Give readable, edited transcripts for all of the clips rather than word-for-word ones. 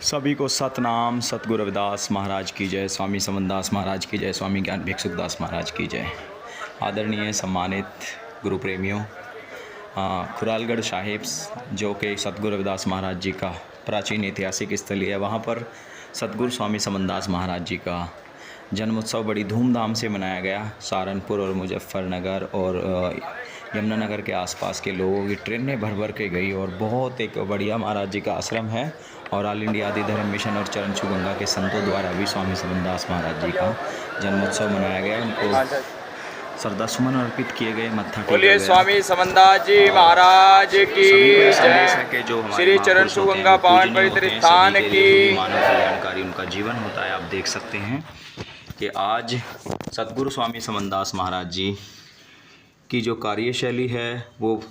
सभी को सतनाम। सतगुरु रविदास महाराज की जय, स्वामी समनदास महाराज की जय, स्वामी ज्ञान भिक्षुकदास महाराज की जय। आदरणीय सम्मानित गुरु प्रेमियों, खुरालगढ़ साहिब जो कि सतगुरु रविदास महाराज जी का प्राचीन ऐतिहासिक स्थल है, वहाँ पर सतगुरु स्वामी समनदास महाराज जी का जन्मोत्सव बड़ी धूमधाम से मनाया गया। सहारनपुर और मुजफ्फरनगर और यमुनानगर के आसपास के लोगों की ट्रेनें भर भर के गई और बहुत एक बढ़िया महाराज जी का आश्रम है। और ऑल इंडिया आदि धर्म मिशन और चरण छू गंगा के संतों द्वारा भी स्वामी समनदास महाराज जी का जन्मोत्सव मनाया गया। उनको श्रद्धा सुमन अर्पित किए गए, मत्था बोलिए स्वामी समनदास जी महाराज की जय। जो श्री चरण छू गंगा पावन पवित्र स्थान की मानव कल्याणकारी उनका जीवन होता है। आप देख सकते हैं कि आज सतगुरु स्वामी समनदास महाराज जी की जो कार्यशैली है वो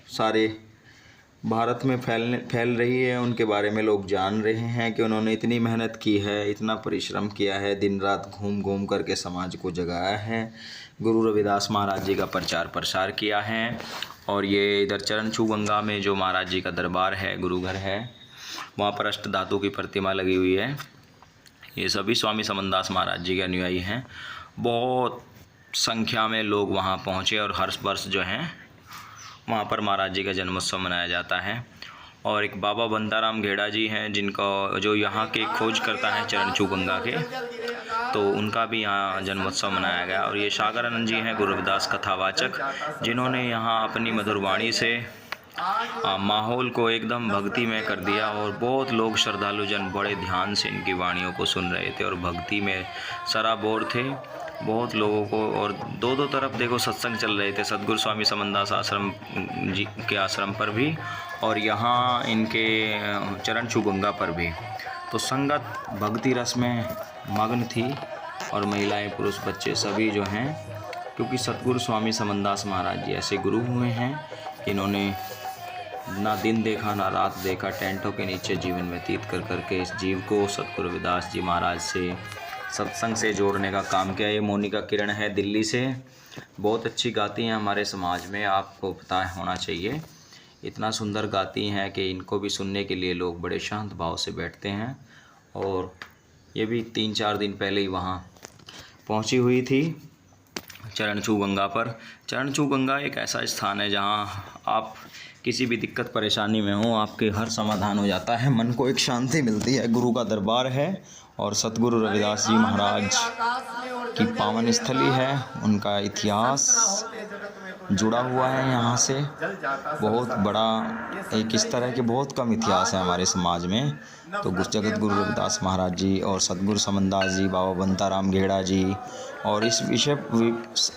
सारे भारत में फैल रही है। उनके बारे में लोग जान रहे हैं कि उन्होंने इतनी मेहनत की है, इतना परिश्रम किया है, दिन रात घूम घूम करके समाज को जगाया है, गुरु रविदास महाराज जी का प्रचार प्रसार किया है। और ये इधर चरण छू गंगा में जो महाराज जी का दरबार है, गुरुघर है, वहाँ पर अष्ट धातु की प्रतिमा लगी हुई है। ये सभी स्वामी समनदास महाराज जी के अनुयायी हैं। बहुत संख्या में लोग वहाँ पहुँचे और हर वर्ष जो हैं वहाँ पर महाराज जी का जन्मोत्सव मनाया जाता है। और एक बाबा बंदाराम घेड़ा जी हैं जिनका जो यहाँ के खोज करता है चरण छू गंगा के, तो उनका भी यहाँ जन्मोत्सव मनाया गया। और ये सागरानंद जी हैं गुरु रविदास कथावाचक, जिन्होंने यहाँ अपनी मधुर वाणी से माहौल को एकदम भक्ति में कर दिया। और बहुत लोग श्रद्धालु जन बड़े ध्यान से इनकी वाणियों को सुन रहे थे और भक्ति में सराबोर थे बहुत लोगों को। और दो तरफ देखो सत्संग चल रहे थे, सतगुरु स्वामी समनदास आश्रम जी के आश्रम पर भी और यहाँ इनके चरण छू गंगा पर भी। तो संगत भक्ति रस में मग्न थी और महिलाएं, पुरुष, बच्चे सभी जो हैं, क्योंकि सतगुरु स्वामी समनदास महाराज जी ऐसे गुरु हुए हैं कि इन्होंने ना दिन देखा ना रात देखा, टेंटों के नीचे जीवन व्यतीत कर करके इस जीव को सतगुरु रविदास जी महाराज से सत्संग से जोड़ने का काम किया। ये मोनिका किरण है दिल्ली से, बहुत अच्छी गाती हैं हमारे समाज में, आपको पता होना चाहिए। इतना सुंदर गाती हैं कि इनको भी सुनने के लिए लोग बड़े शांत भाव से बैठते हैं। और ये भी 3-4 दिन पहले ही वहाँ पहुँची हुई थी चरण छू गंगा पर। चरण छू गंगा एक ऐसा स्थान है जहाँ आप किसी भी दिक्कत परेशानी में हो, आपके हर समाधान हो जाता है, मन को एक शांति मिलती है। गुरु का दरबार है और सतगुरु रविदास जी महाराज की पावन स्थली है। उनका इतिहास जुड़ा हुआ है यहाँ से, बहुत बड़ा, एक इस तरह के बहुत कम इतिहास है हमारे समाज में। तो जगत गुरु रविदास महाराज जी और सतगुरु समनदास जी, बाबा बंताराम घेड़ा जी, और इस विषय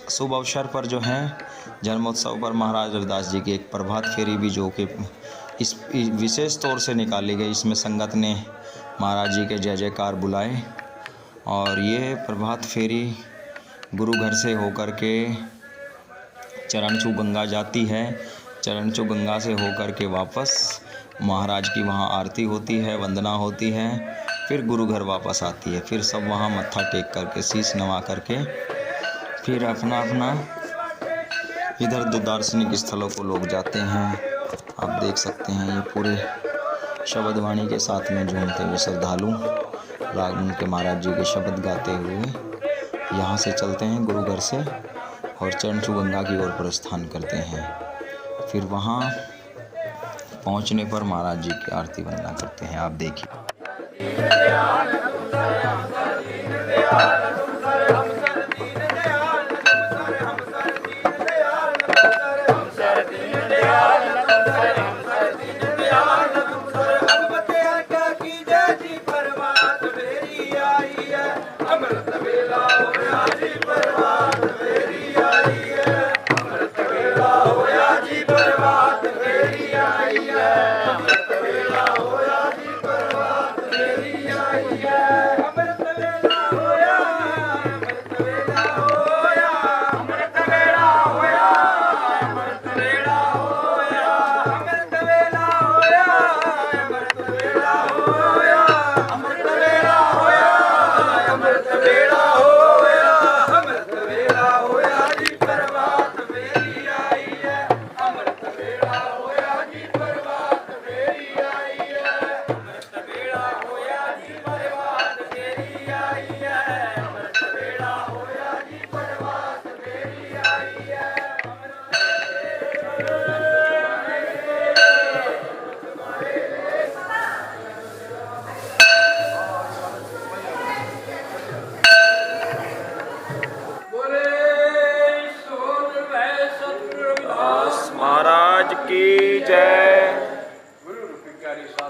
शुभ अवसर पर जो है जन्मोत्सव पर महाराज रविदास जी की एक प्रभात फेरी भी जो कि इस विशेष तौर से निकाली गई। इसमें संगत ने महाराज जी के जय जयकार बुलाए और ये प्रभात फेरी गुरु घर से होकर के चरण छू गंगा जाती है। चरण छू गंगा से होकर के वापस महाराज की वहाँ आरती होती है, वंदना होती है, फिर गुरु घर वापस आती है। फिर सब वहाँ मत्था टेक करके शीश नवा करके फिर अपना अपना इधर दो दार्शनिक स्थलों को लोग जाते हैं। आप देख सकते हैं ये पूरे शब्दवाणी के साथ में झूमते हुए श्रद्धालु राग उनके महाराज जी के शब्द गाते हुए यहाँ से चलते हैं गुरु घर से और चरण छू गंगा की ओर प्रस्थान करते हैं। फिर वहाँ पहुँचने पर महाराज जी की आरती वंदना करते हैं। आप देखिए।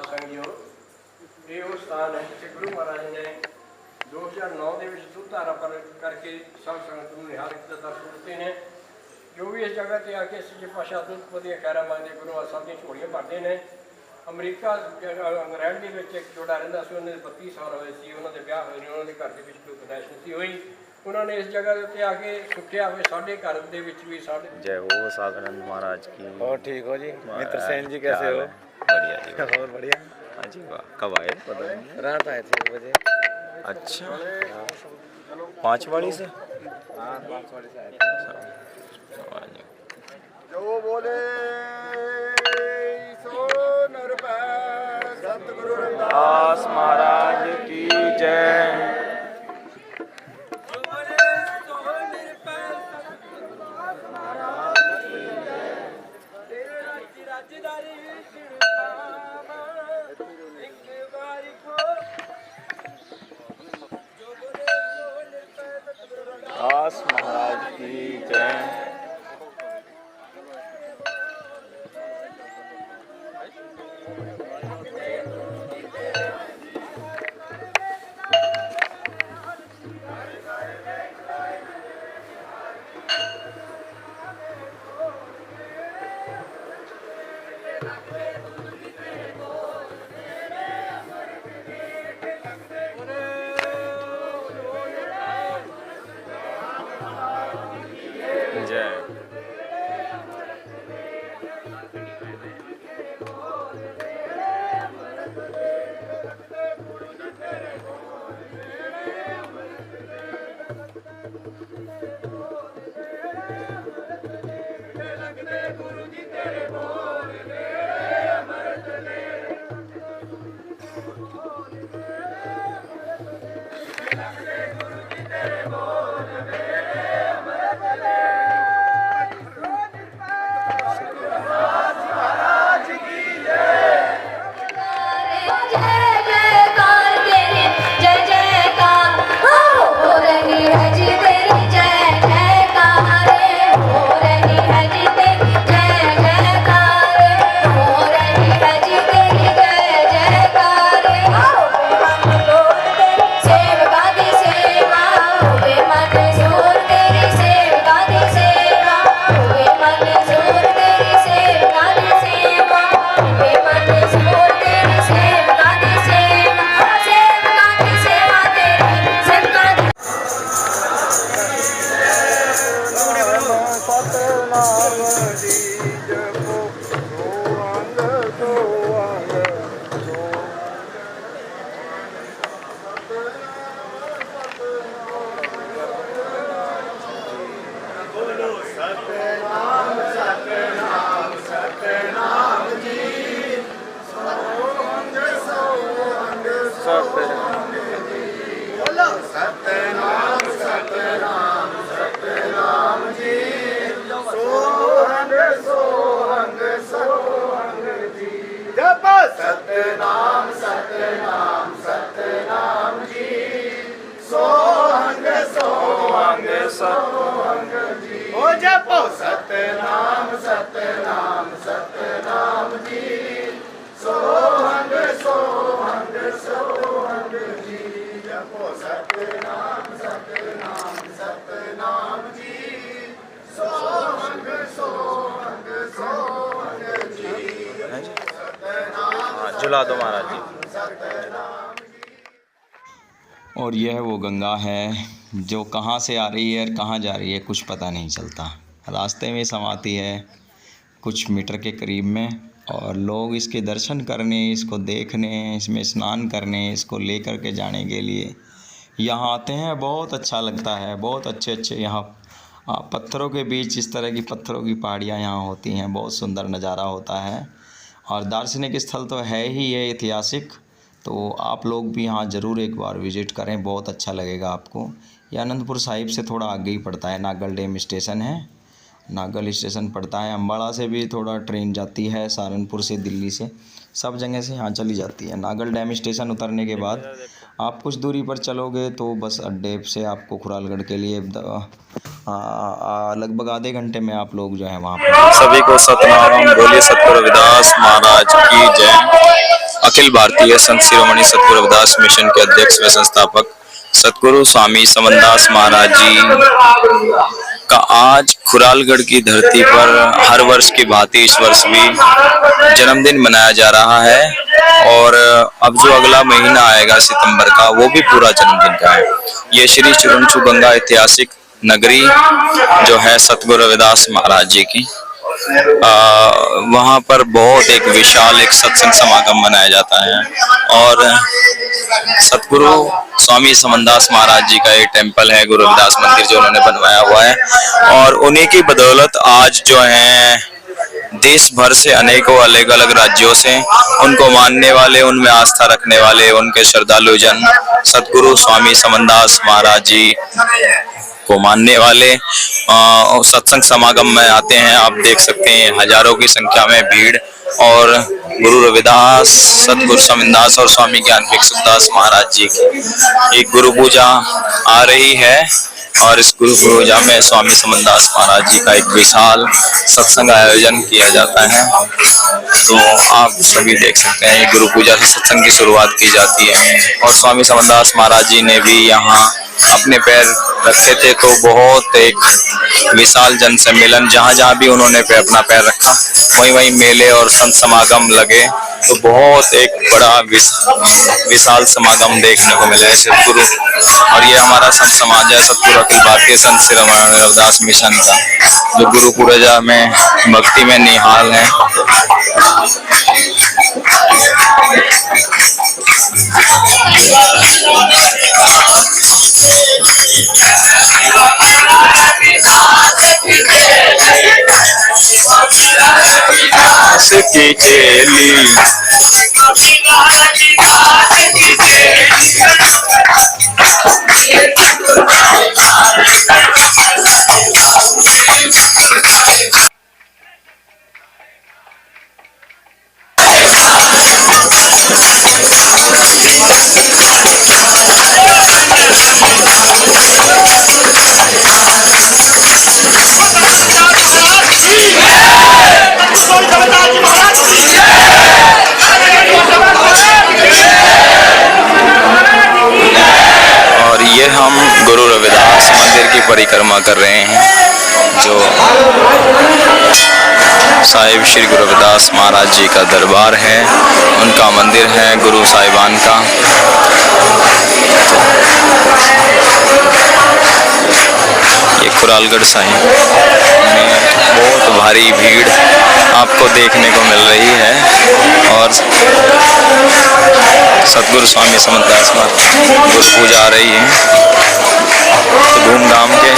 ਸਾਧ ਸੰਗਿਓ, ਇਹ ਉਹ ਸਥਾਨ ਹੈ ਜਿੱਥੇ ਗੁਰੂ ਮਹਾਰਾਜ ਨੇ 2009 ਦੇ ਵਿੱਚ ਦੁੱਧ ਧਾਰਾ ਪਰ ਕਰਕੇ ਸਭ ਸੰਗਤ ਨੂੰ ਨਿਹਾਲ ਕੀਤਾ ਦਰਸ਼ਨ ਦਿੱਤੇ ਨੇ। ਜੋ ਵੀ ਇਸ ਜਗ੍ਹਾ ਤੇ ਆ ਕੇ ਸੱਚੇ ਪਾਤਸ਼ਾਹ ਦੁੱਧ ਦੀਆਂ ਖੈਰਾਂ ਮੰਗਦੇ ਗੁਰੂ ਮਹਾਰਾਜ ਸਾਹਿਬ ਦੀਆਂ ਝੋਲੀਆਂ ਭਰਦੇ ਨੇ। ਅਮਰੀਕਾ ਇੰਗਲੈਂਡ ਦੇ ਵਿੱਚ ਇੱਕ ਜੋੜਾ ਰਹਿੰਦਾ ਸੀ, ਉਹਨਾਂ ਦੇ 32 ਸਾਲ ਹੋਏ ਸੀ, ਉਹਨਾਂ ਦੇ ਵਿਆਹ ਹੋਏ ਨੇ, ਉਹਨਾਂ ਦੇ ਘਰ ਦੇ ਵਿੱਚ ਕੋਈ ਪੈਦਾਇਸ਼ ਨਹੀਂ ਹੋਈ। ਉਹਨਾਂ ਨੇ ਇਸ ਜਗ੍ਹਾ ਦੇ ਉੱਤੇ ਆ ਕੇ ਸੁੱਖਿਆ ਹੋਵੇ। ਸਾਡੇ ਘਰ ਦੇ ਵਿੱਚ भी ਸਾਡੇ जय हो साधनानंद महाराज की। और ठीक हो जी? मित्र सेन जी कैसे हो? बढ़िया जी। और बढ़िया। हाँ जी वाह। कब आए पता नहीं। रात आए थे 1 बजे। अच्छा 5 वाली से? हाँ 5 वाले से आए थे। जो बोले सो नरपै सतगुरु रविदास महाराज की जय। दास महाराज की जय। झुला दो महाराज जी। और यह वो गंगा है जो कहाँ से आ रही है और कहाँ जा रही है कुछ पता नहीं चलता। रास्ते में समाती है कुछ मीटर के करीब में, और लोग इसके दर्शन करने, इसको देखने, इसमें स्नान करने, इसको लेकर के जाने के लिए यहाँ आते हैं। बहुत अच्छा लगता है। बहुत अच्छे यहाँ पत्थरों के बीच इस तरह की पत्थरों की पहाड़ियाँ यहाँ होती हैं। बहुत सुंदर नज़ारा होता है और दार्शनिक स्थल तो है ही ये ऐतिहासिक। तो आप लोग भी यहाँ ज़रूर एक बार विज़िट करें, बहुत अच्छा लगेगा आपको। ये आनंदपुर साहिब से थोड़ा आगे ही पड़ता है। नागल डैम स्टेशन है, नागल स्टेशन पड़ता है। अम्बाड़ा से भी थोड़ा ट्रेन जाती है, सहारनपुर से, दिल्ली से, सब जगह से यहाँ चली जाती है। नागल डैम स्टेशन उतरने के बाद आप कुछ दूरी पर चलोगे तो बस अड्डे से आपको खुरालगढ़ के लिए लगभग आधे घंटे में आप लोग जो है वहाँ पर। सभी को सतनाम बोलिए सतगुरु रविदास महाराज की जय। अखिल भारतीय संत शिरोमणि सतगुरु रविदास मिशन के अध्यक्ष व संस्थापक सतगुरु स्वामी समनदास महाराज जी का आज खुरालगढ़ की धरती पर हर वर्ष की भांति इस वर्ष भी जन्मदिन मनाया जा रहा है। और अब जो अगला महीना आएगा सितंबर का, वो भी पूरा जन्मदिन का है। ये श्री चुरंचू गंगा ऐतिहासिक नगरी जो है सतगुरु रविदास महाराज जी की, वहाँ पर बहुत एक विशाल एक सत्संग समागम मनाया जाता है। और सतगुरु स्वामी समनदास महाराज जी का ये टेम्पल है, गुरु रविदास मंदिर जो उन्होंने बनवाया हुआ है। और उन्हीं की बदौलत आज जो है देश भर से अनेकों अलग अलग राज्यों से उनको मानने वाले, उनमें आस्था रखने वाले, उनके श्रद्धालु जन सतगुरु स्वामी समनदास महाराज जी को मानने वाले सत्संग समागम में आते हैं। आप देख सकते हैं हजारों की संख्या में भीड़। और गुरु रविदास, सतगुरु समनदास और स्वामी ज्ञान भिक्षुदास महाराज जी की एक गुरु पूजा आ रही है। और इस गुरु पूजा में स्वामी समनदास महाराज जी का एक विशाल सत्संग आयोजन किया जाता है। तो आप सभी देख सकते हैं, गुरु पूजा से सत्संग की शुरुआत की जाती है। और स्वामी समनदास महाराज जी ने भी यहाँ अपने पैर रखे थे, तो बहुत एक विशाल जन सम्मेलन, जहाँ जहाँ भी उन्होंने अपना पैर रखा वहीं वहीं मेले और संत समागम लगे। तो बहुत एक बड़ा विशाल समागम देखने को मिला है सतगुरु। और ये हमारा संत समाज है, सतगुरु अखिल भारतीय संत शिरोमणि रविदास मिशन का, जो गुरु पूजा में भक्ति में निहाल है। की चेली हम गुरु रविदास मंदिर की परिक्रमा कर रहे हैं, जो साहिब श्री गुरु रविदास महाराज जी का दरबार है, उनका मंदिर है गुरु साहिबान का। ये खुरालगढ़ साहिब में बहुत भारी भीड़ आपको देखने को मिल रही है। और सतगुरु स्वामी समनदास महाराज गुरु पूजा आ रही है, तो धूमधाम के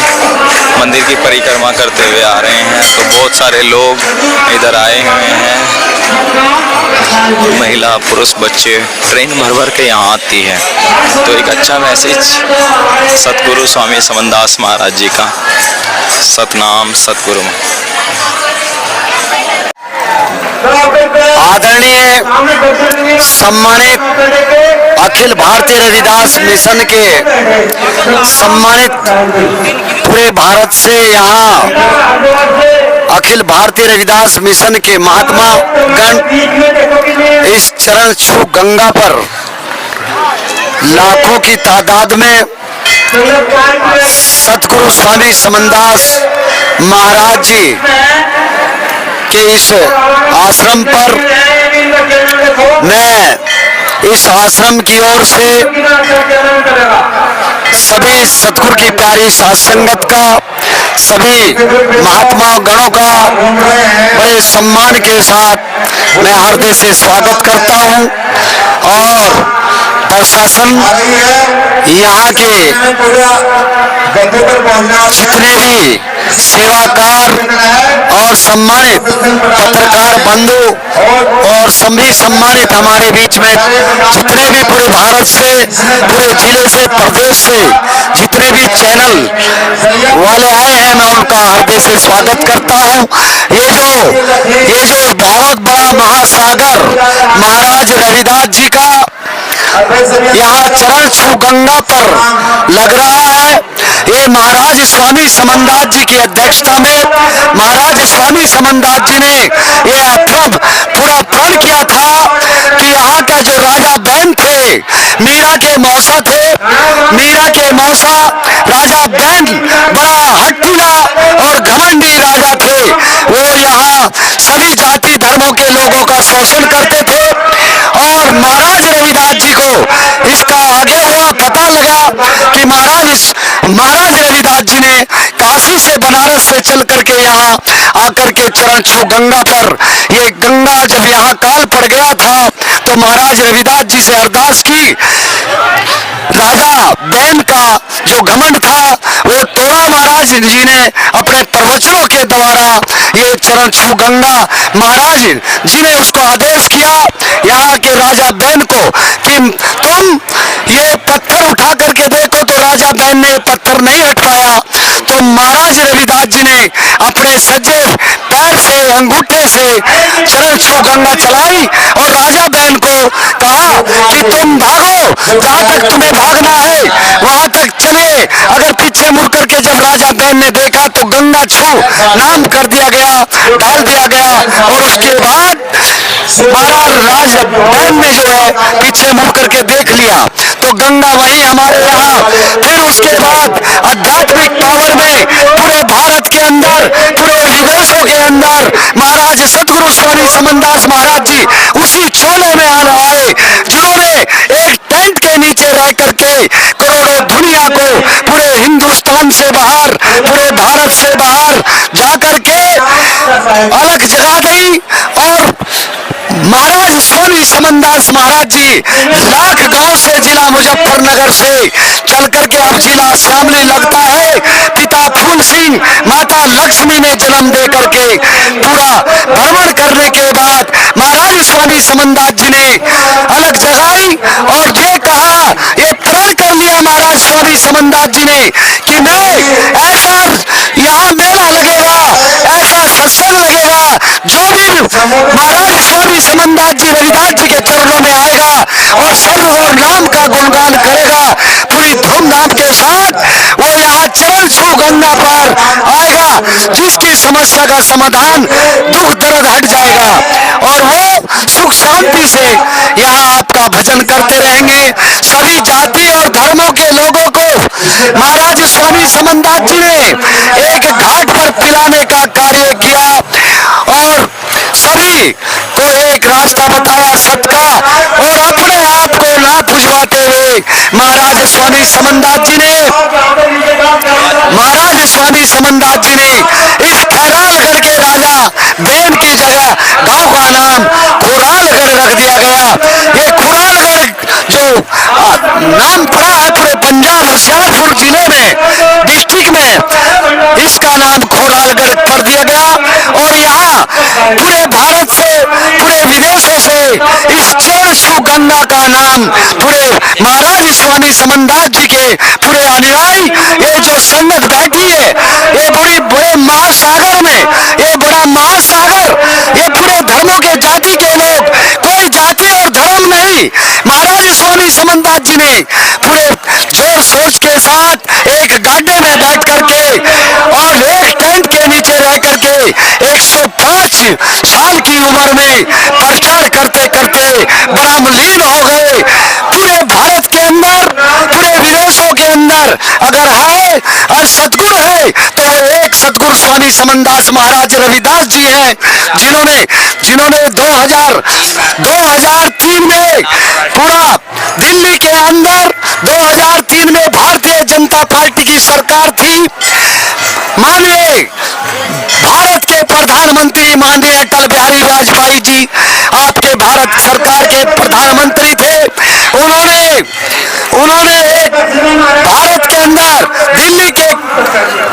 मंदिर की परिक्रमा करते हुए आ रहे हैं। तो बहुत सारे लोग इधर आए हुए हैं, महिला पुरुष बच्चे ट्रेन भर भर के यहाँ आती है। तो एक अच्छा मैसेज सतगुरु स्वामी समनदास महाराज जी का, सतनाम सतगुरु। आदरणीय सम्मानित अखिल भारतीय रविदास मिशन के सम्मानित पूरे भारत से यहाँ अखिल भारतीय रविदास मिशन के महात्मा गण इस चरण छू गंगा पर लाखों की तादाद में सतगुरु स्वामी समनदास महाराज जी के इस आश्रम पर मैं इस आश्रम की ओर से सभी सतगुरु की प्यारी साथ संगत का, सभी महात्मा गणों का बड़े सम्मान के साथ मैं हृदय से स्वागत करता हूं। और प्रशासन यहाँ के जितने भी सेवाकार और सम्मानित पत्रकार बंधु और सभी सम्मानित हमारे बीच में जितने भी पूरे भारत से, पूरे जिले से, प्रदेश से जितने भी चैनल वाले आए हैं, मैं उनका हृदय से स्वागत करता हूं। ये जो बहुत बड़ा महासागर महाराज रविदास जी का यहाँ चरण छू गंगा पर लग रहा है। ये महाराज स्वामी समनदास जी की अध्यक्षता में महाराज स्वामी समनदास जी ने ये अथर्व पूरा प्रण किया था कि यहाँ का जो राजा बैन थे, मीरा के मौसा थे, मीरा के मौसा राजा बैन बड़ा हट्टीला और घमंडी राजा थे। वो यहाँ सभी जाति धर्मों के लोगों का शोषण करते थे और महाराज रविदास जी को इसका आगे हुआ पता लगा कि महाराज रविदास जी ने काशी से बनारस से चल करके यहाँ आकर के चरण छू गंगा पर, ये गंगा जब यहाँ काल पड़ गया था तो महाराज रविदास जी से अरदास की। राजा बैन का जो घमंड था वो तोड़ा महाराज जी ने अपने प्रवचनों के द्वारा। ये चरण छू गंगा महाराज जी ने उसको आदेश किया यहाँ के राजा बैन को कि तुम ये पत्थर उठा करके देखो, तो राजा बैन ने पत्थर नहीं हटवाया। तो महाराज रविदास जी ने अपने सज्जे पैर से अंगूठे से चरण छू गंगा चलाई और राजा बैन को कहा कि तुम भागो, जहां तक तुम्हें भागना है वहां तक चले। अगर पीछे मुड़ करके जब राजा बैन ने देखा तो गंगा छू नाम कर दिया गया, डाल दिया गया। और उसके बाद महाराज बैन ने जो है पीछे मुड़ करके देख लिया तो गंगा वहीं हमारे यहाँ। फिर उसके बाद आध्यात्मिक पावर में पूरे भारत के अंदर, पूरे विदेशों के अंदर महाराज सतगुरु स्वामी समनदास महाराज जी उसी चोले में आए जिन्होंने एक टेंट के नीचे रह करके करोड़ों दुनिया को पूरे हिंदुस्तान से बाहर, पूरे भारत से बाहर जाकर के अलग जगा दी। और महाराज स्वामी समनदास महाराज जी लाख गांव से जिला मुजफ्फरनगर से चल करके अब जिला शामली लगता है। पिता फूल सिंह, माता लक्ष्मी ने जन्म दे करके पूरा भ्रमण करने के बाद महाराज स्वामी समनदास जी ने अलग जगाई और ये कहा, ये प्रण कर लिया महाराज स्वामी समनदास जी ने कि मैं ऐसा यहाँ मेला लगेगा, ऐसा सत्संग लगेगा, जो भी महाराज स्वामी समनदास जी रविदास जी के चरणों में आएगा और सर्व और नाम का गुणगान करेगा पूरी धूमधाम के साथ, वो यहाँ चरण छू गंगा पर आएगा, जिसकी समस्या का समाधान, दुख दर्द हट जाएगा और वो सुख शांति से यहाँ आपका भजन करते रहेंगे। सभी जाति और धर्मों के लोगों को महाराज स्वामी समनदास जी ने एक घाट पर पिलाने का कार्य किया और सभी को एक रास्ता बताया सबका। और अपने आप को ना पुजवाते हुए महाराज स्वामी समनदास जी ने इस खैरालगढ़ के राजा बैन की जगह गांव का नाम खुरालगढ़ रख दिया गया। ये खुरालगढ़ जो नाम पड़ा है पूरे पंजाब होशियारपुर जिले में, डिस्ट्रिक्ट में, इसका नाम खुरालगढ़ कर दिया गया। और यहाँ पूरे भारत से, पूरे विदेशों से इस चरण छू गंगा का नाम पूरे महाराज स्वामी समनदास जी के पूरे अनुयायी, ये जो संगत बैठी है, ये बड़े महासागर में, ये बड़ा महासागर, ये पूरे धर्मों के जाति के लोग, कोई जाति और धर्म नहीं, महाराज स्वामी समनदास जी ने पूरे जोर सोच के साथ एक गाड़े में बैठ करके और एक टेंट के नीचे रह करके 105 साल की उम्र में प्रचार करते करते ब्रह्मलीन हो गए। पूरे भारत के अंदर, पूरे विदेशों के अंदर अगर है और सतगुरु है तो वो एक सतगुरु स्वामी समनदास महाराज रविदास जी हैं, जिन्होंने 2003 में पूरा दिल्ली के अंदर 2003 में भारतीय जनता पार्टी की सरकार थी। माननीय भारत के प्रधानमंत्री माननीय अटल बिहारी वाजपेयी जी आपके भारत सरकार के प्रधानमंत्री थे। उन्होंने भारत के अंदर दिल्ली के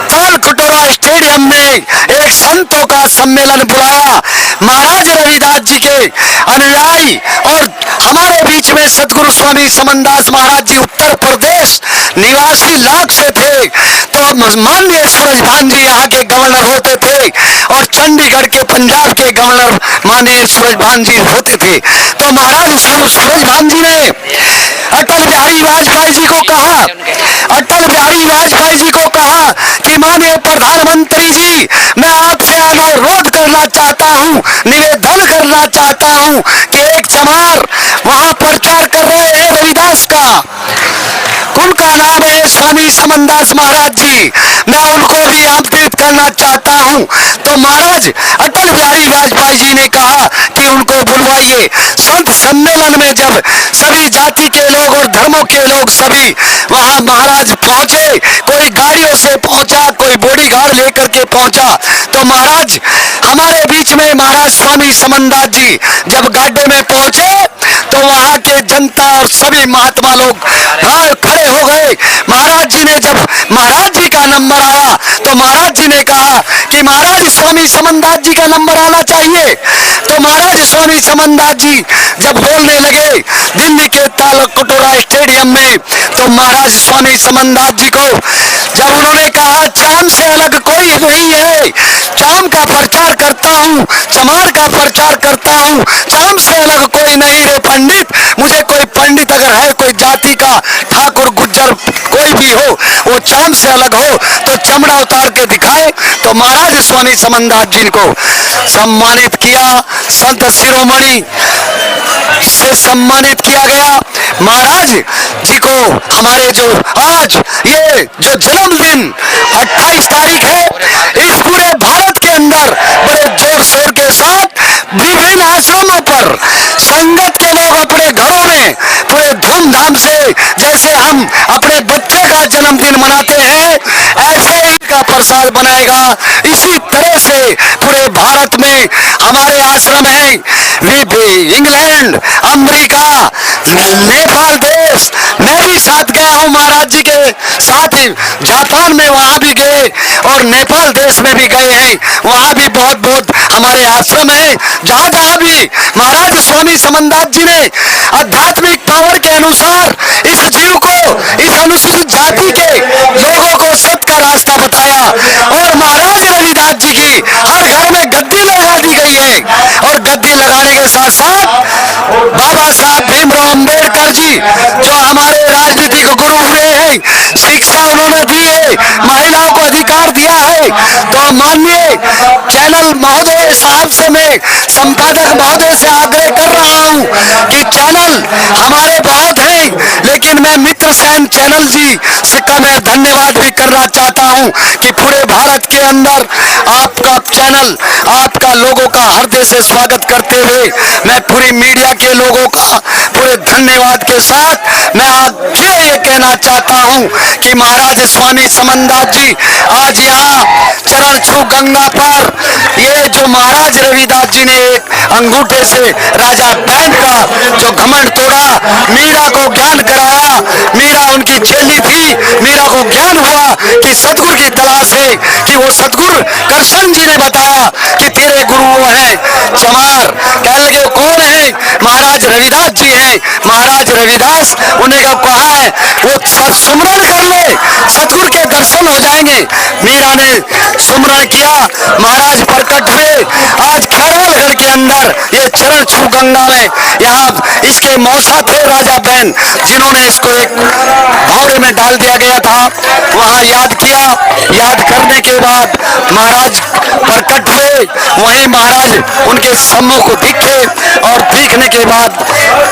तालकटोरा स्टेडियम में एक संतों का सम्मेलन बुलाया। महाराज रविदास जी के अनुयायी और हमारे बीच में सतगुरु स्वामी समनदास महाराज जी उत्तर प्रदेश निवासी लाख से थे, तो माननीय सूरजभान जी यहाँ के गवर्नर होते थे और चंडीगढ़ के पंजाब के गवर्नर माननीय सूरजभान जी होते थे। तो महाराज सूरजभान जी ने वाजपेयी जी को कहा, अटल बिहारी वाजपेयी जी को कहा कि माननीय प्रधानमंत्री जी, मैं आपसे अनुरोध करना चाहता हूं, निवेदन करना चाहता हूं कि एक चमार वहां प्रचार कर रहे हैं रविदास का, उनका नाम है स्वामी समनदास महाराज जी, मैं उनको भी आमंत्रित करना चाहता हूं। तो महाराज अटल बिहारी वाजपेयी जी ने कहा कि उनको बुलवाइए। संत सम्मेलन में जब सभी जाति के लोग और धर्मों के लोग सभी वहां महाराज पहुंचे, कोई गाड़ियों से पहुंचा, कोई बॉडीगार्ड लेकर के पहुंचा, तो महाराज हमारे बीच में महाराज स्वामी समनदास जी जब गाड्डे में पहुंचे तो वहां के जनता और सभी महात्मा लोग खड़े हो गए। महाराज जी ने जब महाराज जी का नंबर आया तो महाराज जी ने कहा कि महाराज स्वामी समनदास जी का नंबर आना चाहिए। तो महाराज स्वामी समनदास जी जब बोलने लगे दिल्ली के तालकटोरा स्टेडियम में, तो महाराज स्वामी समनदास जी को जब उन्होंने कहा चाम से अलग कोई नहीं है, चाम का प्रचार करता हूँ, चमार का प्रचार करता हूँ, चाम से अलग कोई नहीं रे पंडित, मुझे कोई पंडित अगर है कोई जाति का, ठाकुर गुज्जर कोई भी हो, वो चाम से अलग हो तो चमड़ा उतार के दिखाए। तो महाराज स्वामी समनदास जी को सम्मानित किया, संत शिरोमणि से सम्मानित किया गया। महाराज जी को हमारे जो आज ये जो जन्मदिन 28 तारीख है, इस पूरे भारत के अंदर बड़े जोर शोर के साथ विभिन्न आश्रमों पर संगत के लोग अपने घरों में पूरे धूमधाम से, जैसे हम अपने बच्चे का जन्मदिन मनाते हैं ऐसे ही का प्रसाद बनाएगा। इसी तरह से पूरे भारत में हमारे आश्रम है, इंग्लैंड, अमेरिका, नेपाल देश, मैं भी साथ गया हूँ महाराज जी के साथ ही, जापान में वहां भी गए और नेपाल देश में भी गए हैं, वहां भी बहुत बहुत हमारे आश्रम है, जहां जहां भी महाराज स्वामी समनदास जी ने आध्यात्मिक पावर के अनुसार इस जीव को, इस अनुसूचित जाति के लोगों को सत्य का रास्ता बताया। और महाराज रविदास जी की हर घर में गद्दी लगा दी गई है, और गद्दी लगाने के साथ साथ बाबा साहब भीमराव अंबेडकर जी जो हमारे राजनीतिक गुरु हुए हैं, शिक्षा उन्होंने दी है, महिलाओं को अधिकार दिया है। तो माननीय चैनल महोदय साहब से मैं, संपादक महोदय से आग्रह कर रहा हूं कि चैनल हमारे बहुत हैं, लेकिन मैं मित्र सेन चैनल जी से का मैं धन्यवाद भी करना चाहता हूं कि पूरे भारत के अंदर आपका चैनल, आपका लोगों का हृदय से स्वागत करते हुए मैं पूरी मीडिया के लोगों का पूरे धन्यवाद के साथ मैं आज ये कहना चाहता हूं कि महाराज स्वामी समनदास जी आज यहाँ चरण छू गंगा पर, ये जो महाराज रविदास जी ने एक अंगूठे से राजा बैंड का जो घमंड तोड़ा, मीरा को ज्ञान कराया, मीरा उनकी चेली थी, मीरा को ज्ञान हुआ कि सतगुरु की तलाश है, कि वो सतगुरु कृष्ण जी ने बताया कि तेरे गुरु वो हैं चमार। कहने लगे कौन है? महाराज रविदास जी हैं। महाराज रविदास उन्हें कहा है वो सुमरन कर ले, सतगुरु के दर्शन हो जाएंगे। मीरा ने सुमरन किया, महाराज प्रकट हुए। आज खैरालगढ़ के अंदर ये चरण छू गंगा में, यहाँ इसके मौसा थे राजा बैन, जिन्होंने इसको एक भावरे में डाल दिया गया था, वहां याद किया। याद करने के बाद महाराज प्रकट हुए, वहीं महाराज उनके सम्मुख दिखे और दिखने के बाद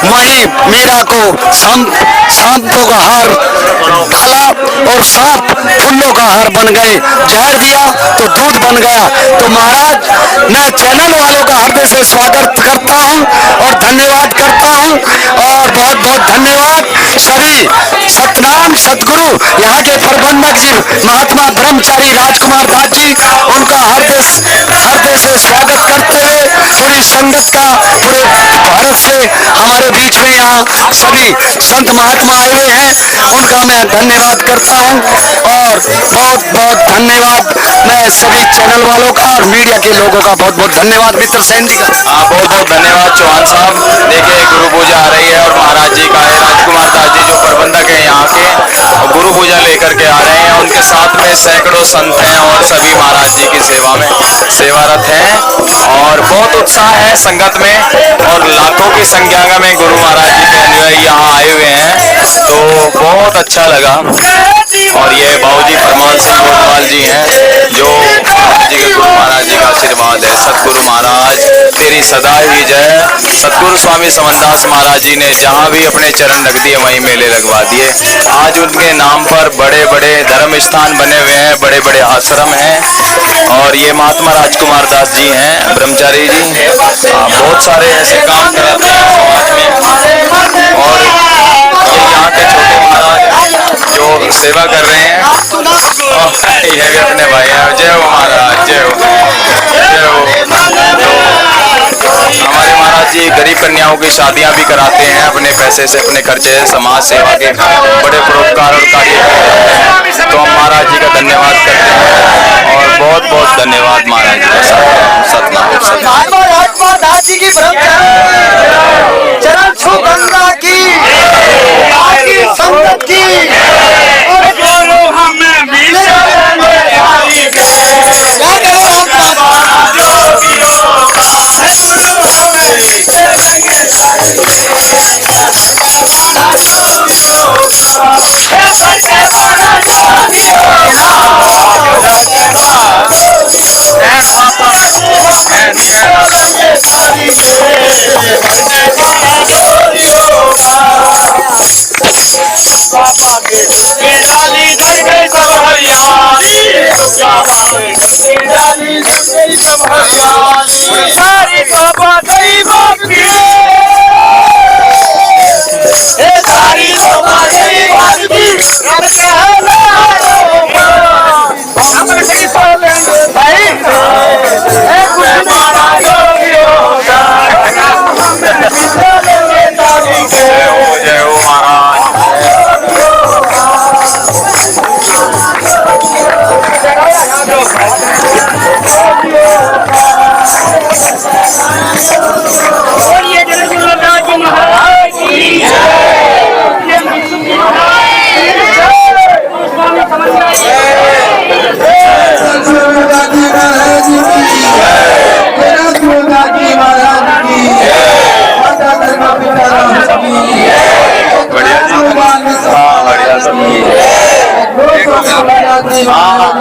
वहीं मीरा को सांपों का हार डाला और सांप फूलों का हार बन गए, जहर दिया तो दूध बन गया। तो महाराज मैं चैनल वालों का हृदय से स्वागत करता हूं और धन्यवाद करता हूं, और बहुत बहुत धन्यवाद सभी सतनाम सतगुरु यहाँ के प्रबंधक जी महात्मा ब्रह्मचारी राजकुमार दास जी, उनका हृदय से स्वागत करते हुए पूरी संगत का, पूरे भारत से हमारे बीच में यहाँ सभी संत महात्मा आए हुए हैं, उनका मैं धन्यवाद करता हूँ। और बहुत बहुत धन्यवाद मैं सभी चैनल वालों का और मीडिया के लोगों का बहुत बहुत धन्यवाद। मित्र सेन जी का बहुत बहुत धन्यवाद चौहान साहब। देखिए गुरु पूजा आ रही है और महाराज जी का है, राजकुमार दास जी जो प्रबंधक है यहाँ के, गुरु पूजा लेकर के आ रहे हैं। उनके साथ में सैकड़ों संत हैं और सभी महाराज जी की सेवा में सेवारत हैं, और बहुत उत्साह है संगत में, और लाखों की संख्या में गुरु महाराज जी के अनुयायी यहाँ आए हुए हैं। तो अच्छा लगा। और ये बाबूजी परमाल सिंह गोटवाल जी हैं जो महाराज जी के गुरु महाराज जी का आशीर्वाद है। सतगुरु महाराज तेरी सदा ही जय। सतगुरु स्वामी समनदास महाराज जी ने जहाँ भी अपने चरण रख दिए वहीं मेले लगवा दिए। आज उनके नाम पर बड़े बड़े धर्म स्थान बने हुए हैं, बड़े बड़े आश्रम हैं। और ये महात्मा राजकुमार दास जी हैं, ब्रह्मचारी जी, बहुत सारे ऐसे काम कराते हैं समाज में। और ये यहाँ के छोटे महाराज जो सेवा कर रहे हैं, और ये भी अपने भाई हैं। जय हो महाराज, जय हो, जय हो। हमारे महाराज जी गरीब कन्याओं की शादियां भी कराते हैं अपने पैसे से, अपने खर्चे से। समाज सेवा के बड़े परोपकार और कार्य करते हैं। तो हम महाराज जी का धन्यवाद करते हैं और बहुत बहुत धन्यवाद महाराज जी का। सतनाम सतनाम। दास जी की चरण छू गंगा की संगत की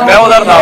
मैं उधर था।